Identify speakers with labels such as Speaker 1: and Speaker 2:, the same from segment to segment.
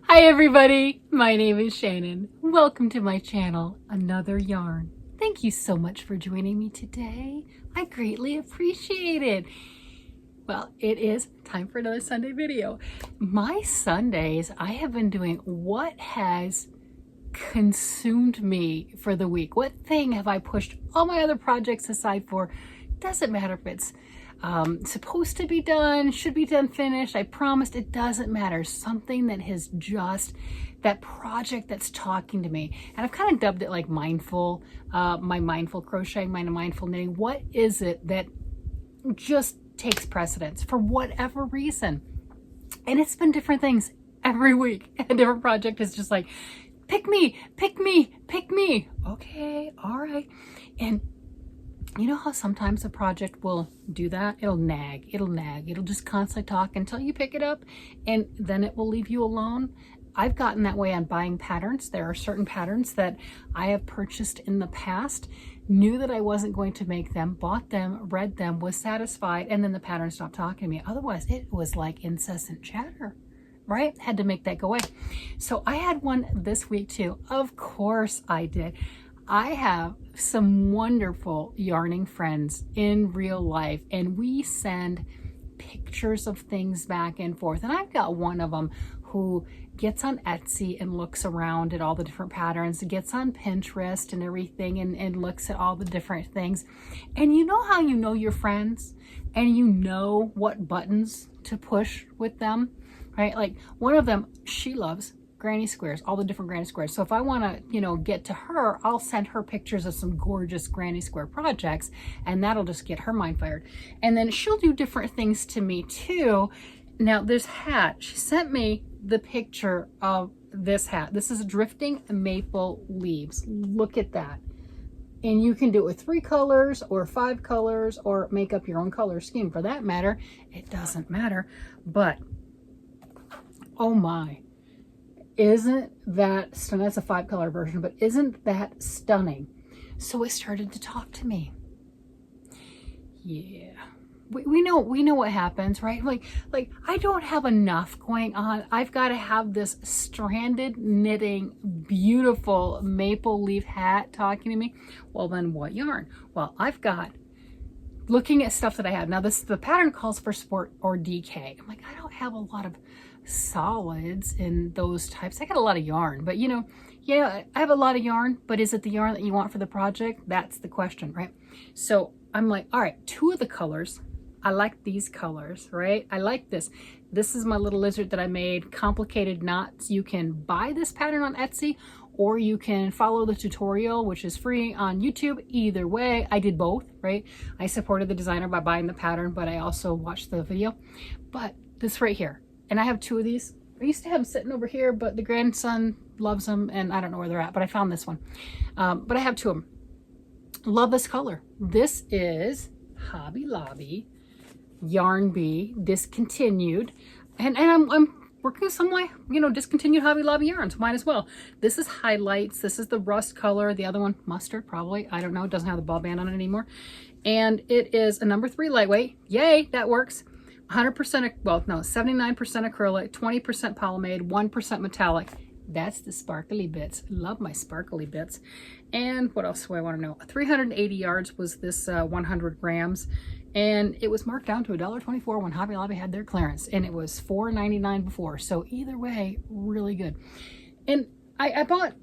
Speaker 1: Hi everybody, my name is Shannon. Welcome to my channel, Another Yarn. Thank you so much for joining me today. I greatly appreciate it. Well, it is time for another Sunday video. My Sundays, I have been doing what has consumed me for the week. What thing have I pushed all my other projects aside for? Doesn't matter if it's supposed to be done, should be done, finished, I promised, it doesn't matter. Something that has just, that project that's talking to me. And I've kind of dubbed it like mindful, my mindful crocheting, my mindful knitting. What is it that just takes precedence for whatever reason? And it's been different things every week. A different project is just like, pick me, pick me, pick me. Okay, all right. And you know how sometimes a project will do that? It'll nag, it'll just constantly talk until you pick it up and then it will leave you alone. I've gotten that way on buying patterns. There are certain patterns that I have purchased in the past, knew that I wasn't going to make them, bought them, read them, was satisfied, and then the pattern stopped talking to me. Otherwise, it was like incessant chatter, right? Had to make that go away. So I had one this week too. Of course I did. I have some wonderful yarning friends in real life, and we send pictures of things back and forth. And I've got one of them who gets on Etsy and looks around at all the different patterns, gets on Pinterest and everything and looks at all the different things. And you know how you know your friends and you know what buttons to push with them, right? Like one of them, she loves granny squares, all the different granny squares. So if I want to, get to her, I'll send her pictures of some gorgeous granny square projects, and that'll just get her mind fired. And then she'll do different things to me too. Now this hat, she sent me the picture of this hat. This is drifting maple leaves. Look at that. And you can do it with 3 colors or 5 colors or make up your own color scheme for that matter. It doesn't matter. But oh my, isn't that stunning? That's a 5-color version, but isn't that stunning? So it started to talk to me. Yeah, we know what happens, right? Like I don't have enough going on. I've got to have this stranded knitting, beautiful maple leaf hat talking to me. Well, then what yarn? Well, I've got, looking at stuff that I have now, the pattern calls for sport or DK. I'm like, I don't have a lot of solids in those types. I got a lot of yarn, but I have a lot of yarn, but is it the yarn that you want for the project? That's the question, right? So I'm like, all right, 2 of the colors, I like these colors, right? I like this. This is my little lizard that I made, complicated knots. You can buy this pattern on Etsy, or you can follow the tutorial, which is free on YouTube. Either way, I did both, right? I supported the designer by buying the pattern, but I also watched the video. But this right here, and I have 2 of these. I used to have them sitting over here, but the grandson loves them, and I don't know where they're at, but I found this one. But I have 2 of them. Love this color. This is Hobby Lobby Yarn Bee Discontinued, and I'm working with some like discontinued Hobby Lobby yarns. Might as well. This is highlights. This is the rust color. The other one mustard, probably. I don't know. It doesn't have the ball band on it anymore, and it is a number 3 lightweight. Yay, that works. 100%, well, no, 79% acrylic, 20% polyamide, 1% metallic. That's the sparkly bits. Love my sparkly bits. And what else do I want to know? 380 yards was this 100 grams. And it was marked down to $1.24 when Hobby Lobby had their clearance. And it was $4.99 before. So either way, really good. And I bought,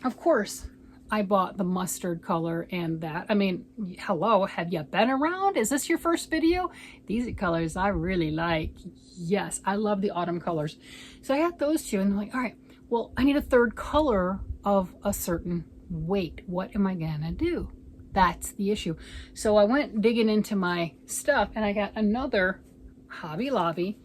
Speaker 1: of course, I bought the mustard color and that. I mean, hello, have you been around? Is this your first video? These are colors I really like. Yes, I love the autumn colors. So I got those 2 and I'm like, all right, well, I need a 3rd color of a certain weight. What am I gonna do? That's the issue. So I went digging into my stuff and I got another Hobby Lobby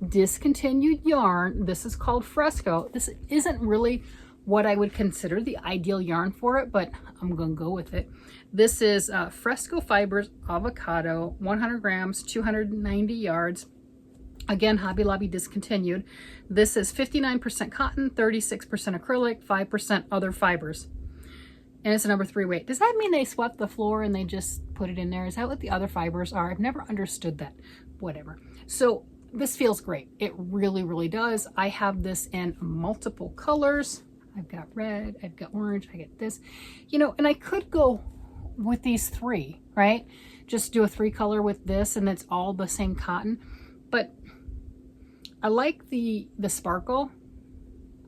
Speaker 1: discontinued yarn. This is called Fresco. This isn't really what I would consider the ideal yarn for it, but I'm gonna go with it. This is Fresco Fibers Avocado, 100 grams, 290 yards. Again, Hobby Lobby discontinued. This is 59% cotton, 36% acrylic, 5% other fibers. And it's a number 3 weight. Does that mean they swept the floor and they just put it in there? Is that what the other fibers are? I've never understood that. Whatever. So this feels great. It really, really does. I have this in multiple colors. I've got red, I've got orange, I get this, you know, and I could go with these 3, right? Just do a 3 color with this and it's all the same cotton. But I like the sparkle.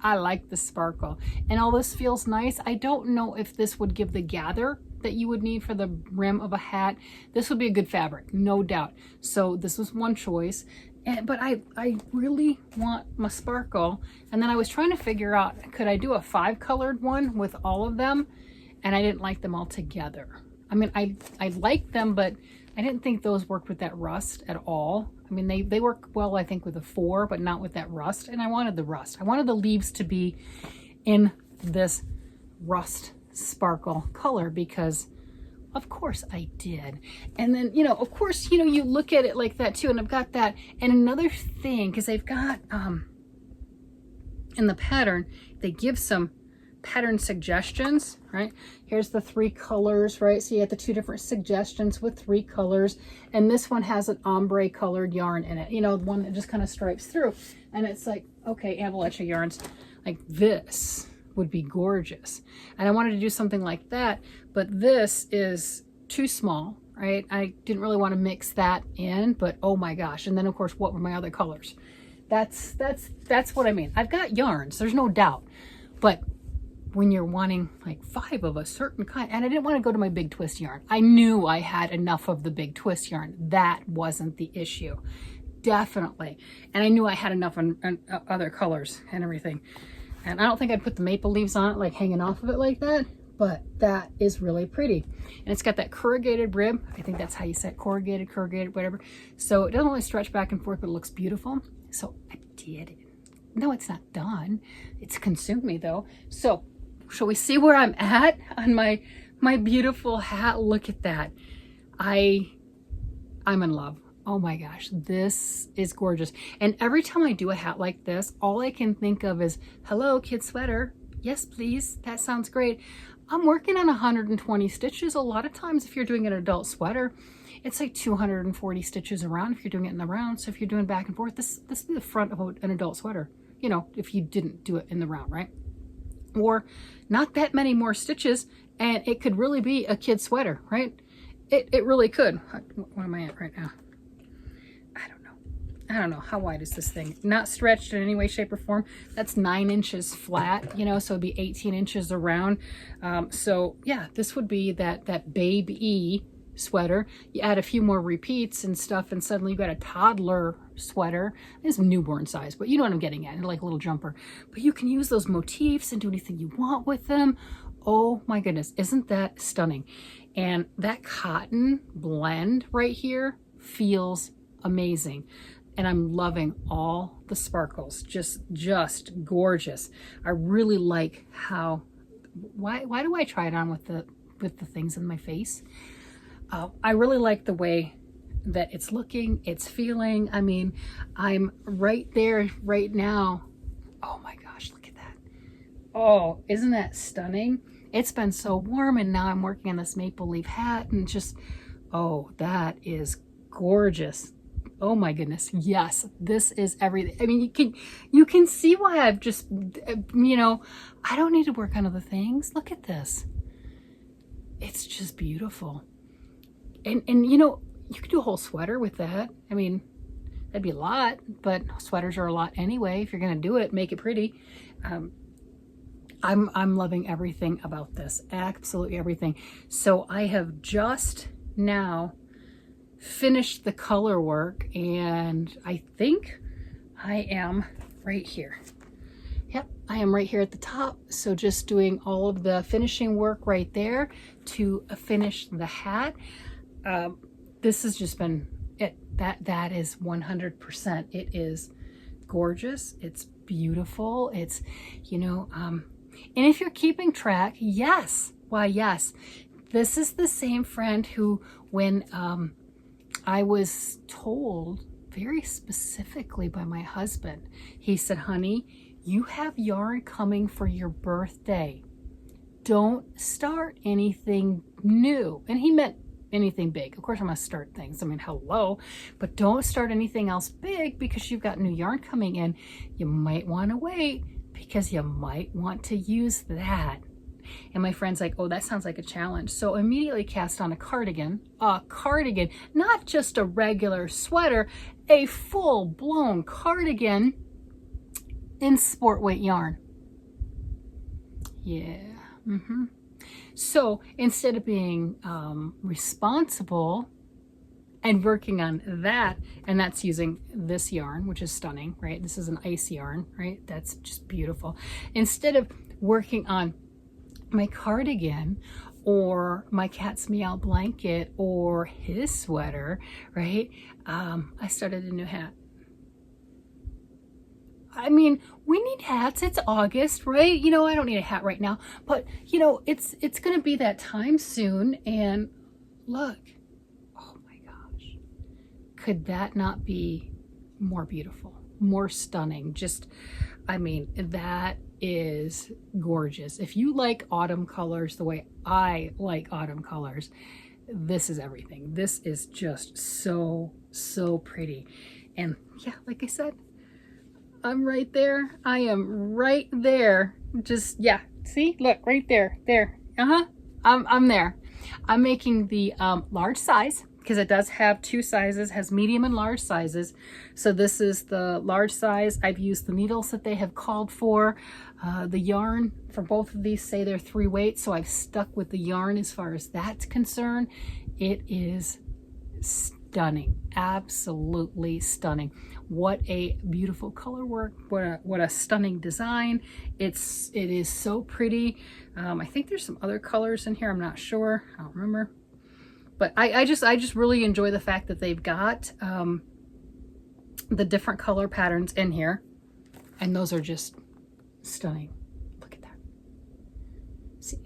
Speaker 1: I like the sparkle. And all this feels nice. I don't know if this would give the gather that you would need for the rim of a hat. This would be a good fabric, no doubt. So this was one choice. But I really want my sparkle. And then I was trying to figure out, could I do a 5 colored one with all of them? And I didn't like them all together. I mean, I liked them, but I didn't think those worked with that rust at all. I mean, they work well, I think, with a 4, but not with that rust. And I wanted the rust. I wanted the leaves to be in this rust sparkle color because of course I did. And then, you know, of course, you know, you look at it like that too. And I've got that. And another thing, because they've got, in the pattern, they give some pattern suggestions, right? Here's the 3 colors, right? So you get the 2 different suggestions with 3 colors. And this one has an ombre colored yarn in it, you know, one that just kind of stripes through. And it's like, okay, Appalachia yarns, like this would be gorgeous. And I wanted to do something like that, but this is too small, right? I didn't really want to mix that in, but oh my gosh. And then of course, what were my other colors? That's what I mean. I've got yarns, there's no doubt, but when you're wanting like 5 of a certain kind, and I didn't want to go to my big twist yarn. I knew I had enough of the big twist yarn. That wasn't the issue, definitely. And I knew I had enough on other colors and everything. And I don't think I'd put the maple leaves on it, like hanging off of it like that, but that is really pretty. And it's got that corrugated rib. I think that's how you say it, corrugated, whatever. So it doesn't really stretch back and forth, but it looks beautiful. So I did it. No, it's not done. It's consumed me though. So shall we see where I'm at on my beautiful hat? Look at that. I'm in love. Oh my gosh, this is gorgeous. And every time I do a hat like this, all I can think of is, hello, kid sweater. Yes, please. That sounds great. I'm working on 120 stitches. A lot of times if you're doing an adult sweater, it's like 240 stitches around if you're doing it in the round. So if you're doing back and forth, this is the front of an adult sweater, you know, if you didn't do it in the round, right? Or not that many more stitches and it could really be a kid sweater, right? It really could. What am I at right now? I don't know, how wide is this thing? Not stretched in any way, shape, or form. That's 9 inches flat, you know, so it'd be 18 inches around. So yeah, this would be that baby sweater. You add a few more repeats and stuff, and suddenly you've got a toddler sweater. It's newborn size, but you know what I'm getting at, like a little jumper. But you can use those motifs and do anything you want with them. Oh my goodness, isn't that stunning? And that cotton blend right here feels amazing. And I'm loving all the sparkles, just gorgeous. I really like how, why do I try it on with the things in my face? I really like the way that it's looking, it's feeling. I mean, I'm right there right now. Oh my gosh, look at that. Oh, isn't that stunning? It's been so warm and now I'm working on this maple leaf hat and just, oh, that is gorgeous. Oh my goodness. Yes, this is everything. I mean, you can see why I've just, you know, I don't need to work on other things. Look at this. It's just beautiful. And you know, you could do a whole sweater with that. I mean, that'd be a lot, but sweaters are a lot anyway. If you're going to do it, make it pretty. I'm loving everything about this. Absolutely everything. So I have just now finished the color work and I think I am right here. Yep, I am right here at the top. So just doing all of the finishing work right there to finish the hat. This has just been it. That is 100%. It is gorgeous. It's beautiful. It's, you know, and if you're keeping track, yes, why yes, this is the same friend who, when I was told very specifically by my husband, he said, honey, you have yarn coming for your birthday. Don't start anything new. And he meant anything big. Of course, I'm going to start things. I mean, hello, but don't start anything else big because you've got new yarn coming in. You might want to wait because you might want to use that. And my friend's like, oh, that sounds like a challenge. So immediately cast on a cardigan, not just a regular sweater, a full-blown cardigan in sport weight yarn. Yeah. So instead of being responsible and working on that, and that's using this yarn, which is stunning, right? This is an ice yarn, right? That's just beautiful. Instead of working on my cardigan or my cat's meow blanket or his sweater, right? I started a new hat. I mean, we need hats. It's August, right? You know, I don't need a hat right now, but you know, it's going to be that time soon. And look, oh my gosh, could that not be more beautiful, more stunning? Just, I mean, that is gorgeous. If you like autumn colors the way I like autumn colors, this is everything. This is just so, so pretty. And yeah, like I said, I'm right there. I am right there. Just, yeah, see, look, right there, there. I'm there. I'm making the large size, because it does have two sizes, has medium and large sizes. So this is the large size. I've used the needles that they have called for. The yarn for both of these say they're 3 weight, so I've stuck with the yarn as far as that's concerned. It is stunning, absolutely stunning. What a beautiful color work, what a stunning design. It is so pretty. I think there's some other colors in here, I'm not sure, I don't remember. But I just really enjoy the fact that they've got the different color patterns in here. And those are just stunning. Look at that. See,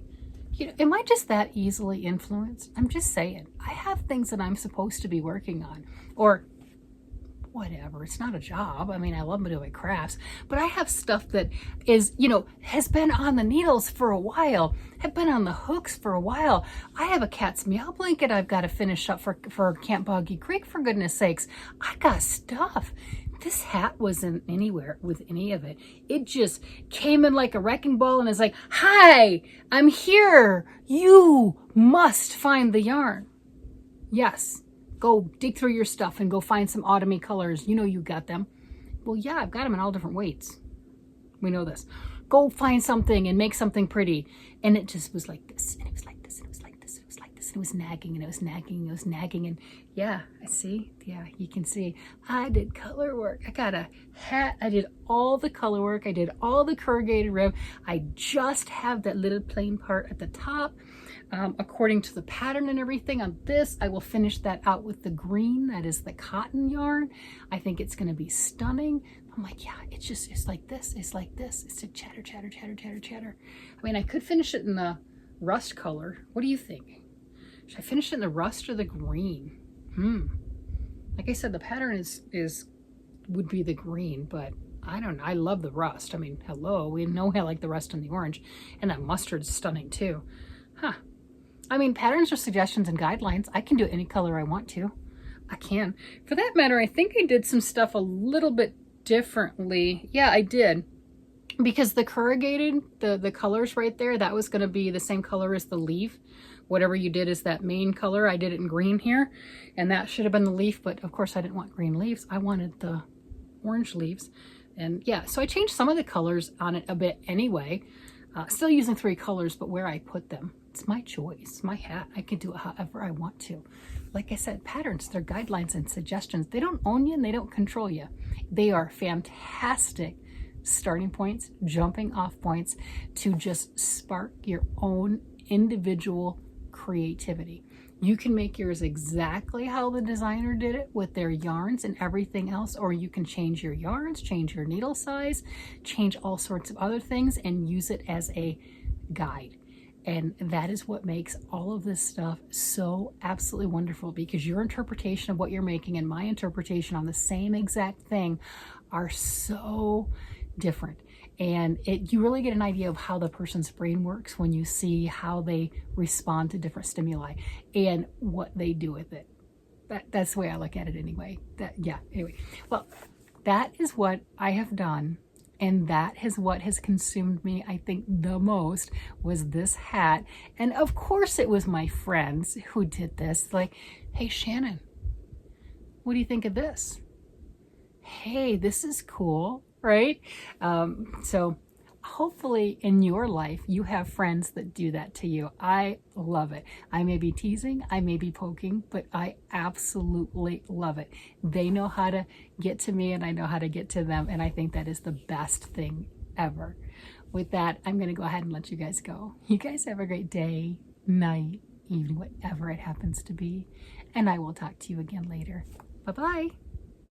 Speaker 1: you know, am I just that easily influenced? I'm just saying. I have things that I'm supposed to be working on. Or whatever, it's not a job. I mean, I love doing crafts, but I have stuff that is, you know, has been on the needles for a while, have been on the hooks for a while. I have a cat's meow blanket I've got to finish up for Camp Boggy Creek, for goodness sakes. I got stuff. This hat wasn't anywhere with any of it. It just came in like a wrecking ball and is like, hi, I'm here. You must find the yarn. Yes. Go dig through your stuff and go find some autumny colors. You know you got them. Well, yeah, I've got them in all different weights. We know this. Go find something and make something pretty. And it just was like this, and it was like this, and it was like this, and it was like this, and it was nagging, and it was nagging, and it was nagging. And yeah, I see. Yeah, you can see. I did color work. I got a hat. I did all the color work. I did all the corrugated rib. I just have that little plain part at the top. According to the pattern and everything on this, I will finish that out with the green. That is the cotton yarn. I think it's going to be stunning. I'm like, yeah, it's like this. It's like this. It's a chatter, chatter, chatter, chatter, chatter. I mean, I could finish it in the rust color. What do you think? Should I finish it in the rust or the green? Like I said, the pattern would be the green, but I don't know. I love the rust. I mean, hello, we know I like the rust and the orange, and that mustard's stunning too. Huh. I mean, patterns are suggestions and guidelines. I can do any color I want to. I can. For that matter, I think I did some stuff a little bit differently. Yeah, I did. Because the corrugated, the colors right there, that was going to be the same color as the leaf. Whatever you did is that main color. I did it in green here. And that should have been the leaf, but of course I didn't want green leaves. I wanted the orange leaves. And yeah, so I changed some of the colors on it a bit anyway. Still using 3 colors, but where I put them. It's my choice, my hat. I can do it however I want to. Like I said, patterns, they're guidelines and suggestions. They don't own you and they don't control you. They are fantastic starting points, jumping off points to just spark your own individual creativity. You can make yours exactly how the designer did it with their yarns and everything else, or you can change your yarns, change your needle size, change all sorts of other things and use it as a guide. And that is what makes all of this stuff so absolutely wonderful, because your interpretation of what you're making and my interpretation on the same exact thing are so different. And you really get an idea of how the person's brain works when you see how they respond to different stimuli and what they do with it. That's the way I look at it anyway. Anyway. Well, that is what I have done. And that is what has consumed me, I think, the most, was this hat. And of course it was my friends who did this. Like, hey, Shannon, what do you think of this? Hey, this is cool, right? So hopefully in your life, you have friends that do that to you. I love it. I may be teasing, I may be poking, but I absolutely love it. They know how to get to me and I know how to get to them. And I think that is the best thing ever. With that, I'm going to go ahead and let you guys go. You guys have a great day, night, evening, whatever it happens to be. And I will talk to you again later. Bye-bye.